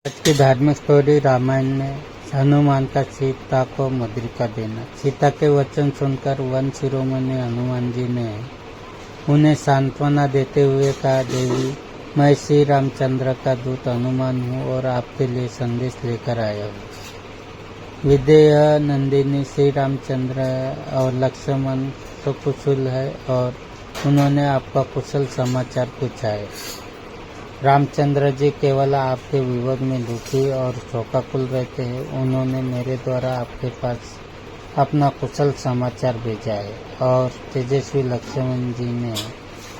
आज की धार्मिक स्टोरी रामायण में हनुमान का सीता को मुद्रिका देना। सीता के वचन सुनकर वन शिरोमणि हनुमान जी ने उन्हें सांत्वना देते हुए कहा, देवी, मैं श्री रामचंद्र का दूत हनुमान हूँ और आपके लिए संदेश लेकर आया हूँ। विदेह नंदिनी श्री रामचंद्र और लक्ष्मण सुकुशल है और उन्होंने आपका कुशल समाचार पूछा है। रामचंद्र जी केवल आपके वियोग में दुखी और शोकाकुल रहते हैं। उन्होंने मेरे द्वारा आपके पास अपना कुशल समाचार भेजा है और तेजस्वी लक्ष्मण जी ने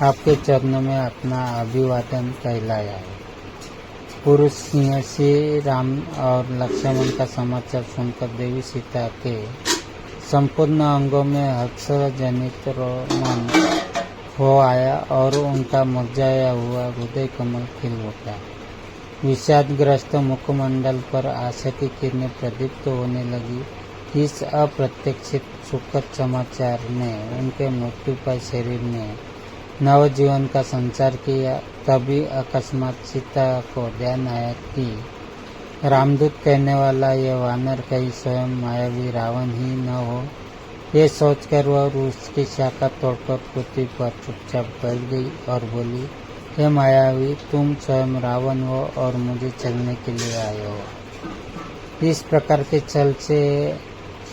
आपके चरणों में अपना अभिवादन कहलाया है। पुरुष सिंह श्री राम और लक्ष्मण का समाचार सुनकर देवी सीता के संपूर्ण अंगों में हर्ष जनित रोमांच हो आया और उनका मुरझाया हुआ हृदय कमल खिल उठा। विषादग्रस्त मुखमंडल पर आशा की किरणें प्रदीप्त होने लगी। इस अप्रत्याशित सुखद समाचार ने उनके मृत्यु पर शरीर में नवजीवन का संचार किया। तभी अकस्मात सीता को ध्यान आया कि रामदूत कहने वाला यह वानर कहीं स्वयं मायावी रावण ही न हो। ये सोचकर वह उसकी शाखा तोड़कर पृथ्वी पर चुपचाप बैठ गई और बोली, हे मायावी, तुम स्वयं रावण हो और मुझे चलने के लिए आए हो। इस प्रकार के छल से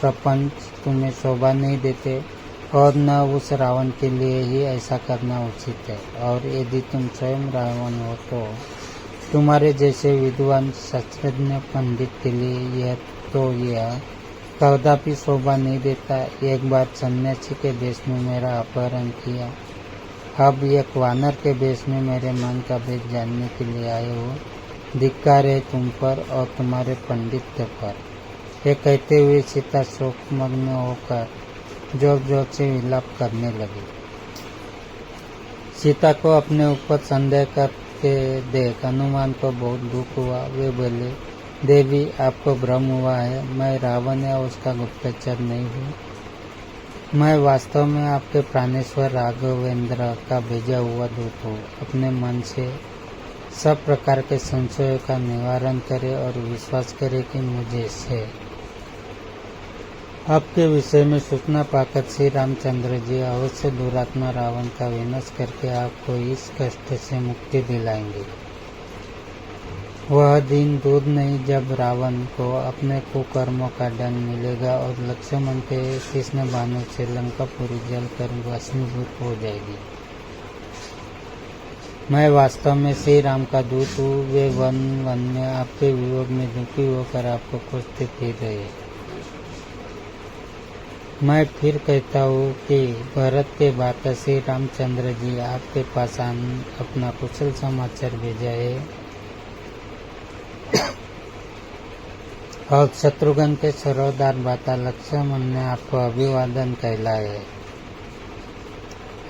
प्रपंच तुम्हें शोभा नहीं देते और न उस रावण के लिए ही ऐसा करना उचित है। और यदि तुम स्वयं रावण हो तो तुम्हारे जैसे विद्वान शास्त्रज्ञ पंडित के लिए यह कदापि शोभा नहीं देता। एक बार सन्यासी के वेश में मेरा अपहरण किया, अब एक वानर के वेश में मेरे मन का भेद जानने के लिए आए हो। धिक्कार है तुम पर और तुम्हारे पंडित्य पर। ये कहते हुए सीता शोकमग्न होकर जोर जोर से विलाप करने लगी। सीता को अपने ऊपर संदेह करके देख हनुमान को बहुत दुख हुआ। वे बोले, देवी, आपको भ्रम हुआ है। मैं रावण या उसका गुप्तचर नहीं हूँ। मैं वास्तव में आपके प्राणेश्वर राघवेंद्र का भेजा हुआ दूत हूँ। अपने मन से सब प्रकार के संशयों का निवारण करे और विश्वास करे कि मुझे से आपके विषय में सूचना पाकर श्री रामचंद्र जी अवश्य दुरात्मा रावण का विनाश करके आपको इस कष्ट से मुक्ति दिलाएंगे। वह दिन दूर नहीं जब रावण को अपने कुकर्मों का दंड मिलेगा और लक्ष्मण के कृष्ण बाणों से लंकापुरी जलकर भस्मीभूत हो जाएगी। मैं वास्तव में श्री राम का दूत हूँ। वे वन वन में आपके वियोग में दुखी होकर आपको खोजते फिर रहे। मैं फिर कहता हूँ कि भरत के बाद श्री रामचंद्र जी आपके पास अपना कुशल समाचार भेजा है और शत्रुघ्न के सरोदार भ्राता लक्ष्मण ने आपको अभिवादन कहलाया है।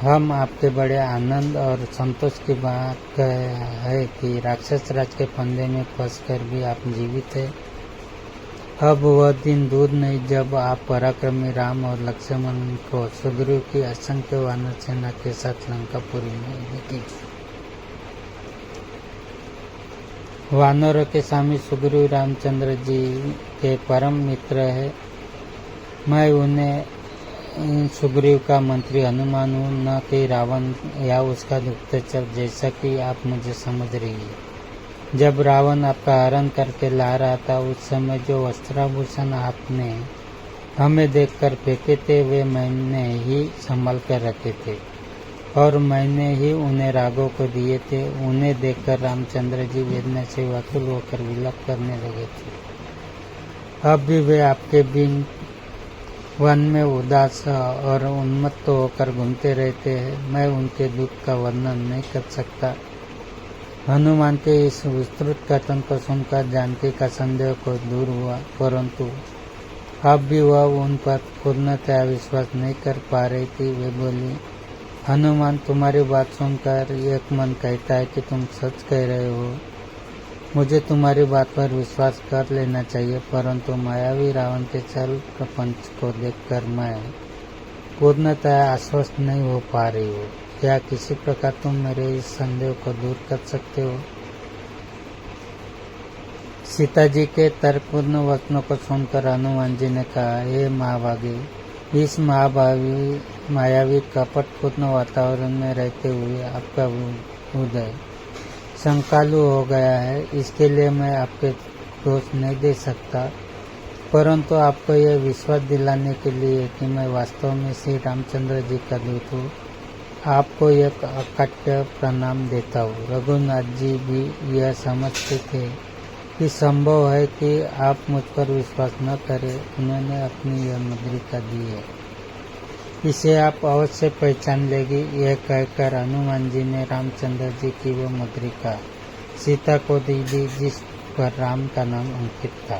हम आपके बड़े आनंद और संतोष की बात है कि राक्षस राज के फंदे में फंसकर भी आप जीवित हैं। अब वह दिन दूर नहीं जब आप पराक्रमी राम और लक्ष्मण को सुग्रीव की असंख्य वानर सेना के साथ लंकापुरी में देखेंगे। वानरों के स्वामी सुग्रीव रामचंद्र जी के परम मित्र है। मैं उन्हें सुग्रीव का मंत्री हनुमान हूँ, न कि रावण या उसका गुप्तचर, जैसा कि आप मुझे समझ रही है। जब रावण आपका हरण करके ला रहा था उस समय जो वस्त्राभूषण आपने हमें देखकर फेंके थे वे मैंने ही संभाल कर रखे थे और मैंने ही उन्हें राघव को दिए थे। उन्हें देखकर रामचंद्र जी वेदना से व्याकुल होकर विलाप करने लगे थे। अब भी वे आपके बिन वन में उदास और उन्मत्त होकर घूमते रहते हैं। मैं उनके दुख का वर्णन नहीं कर सकता। हनुमान के इस विस्तृत कथन को सुनकर जानकी का संदेह को दूर हुआ, परंतु अब भी वह उन पर पूर्णतया विश्वास नहीं कर पा रही थी। वे बोली, हनुमान, तुम्हारी बात सुनकर एक मन कहता है कि तुम सच कह रहे हो। मुझे तुम्हारी बात पर विश्वास कर लेना चाहिए, परंतु मायावी रावण के छल प्रपंच को देखकर मैं पूर्णतः आश्वस्त नहीं हो पा रही हूँ। क्या किसी प्रकार तुम मेरे इस संदेह को दूर कर सकते हो? सीता जी के तर्कपूर्ण वचनों को सुनकर हनुमान जी ने कहा, हे महाभागी, इस मायावी कपटपूर्ण वातावरण में रहते हुए आपका उदय शंकालु हो गया है। इसके लिए मैं आपके दोष नहीं दे सकता, परंतु आपको यह विश्वास दिलाने के लिए कि मैं वास्तव में श्री रामचंद्र जी का दूत हूँ, आपको एक अकाट्य प्रणाम देता हूँ। रघुनाथ जी भी यह समझते थे कि संभव है कि आप मुझ पर विश्वास न करें। उन्होंने अपनी यह मुद्रिका दी है, इसे आप अवश्य पहचान लेगी। यह कहकर हनुमान जी ने रामचंद्र जी की वो मुद्रिका सीता को दी जिस पर राम का नाम अंकित था।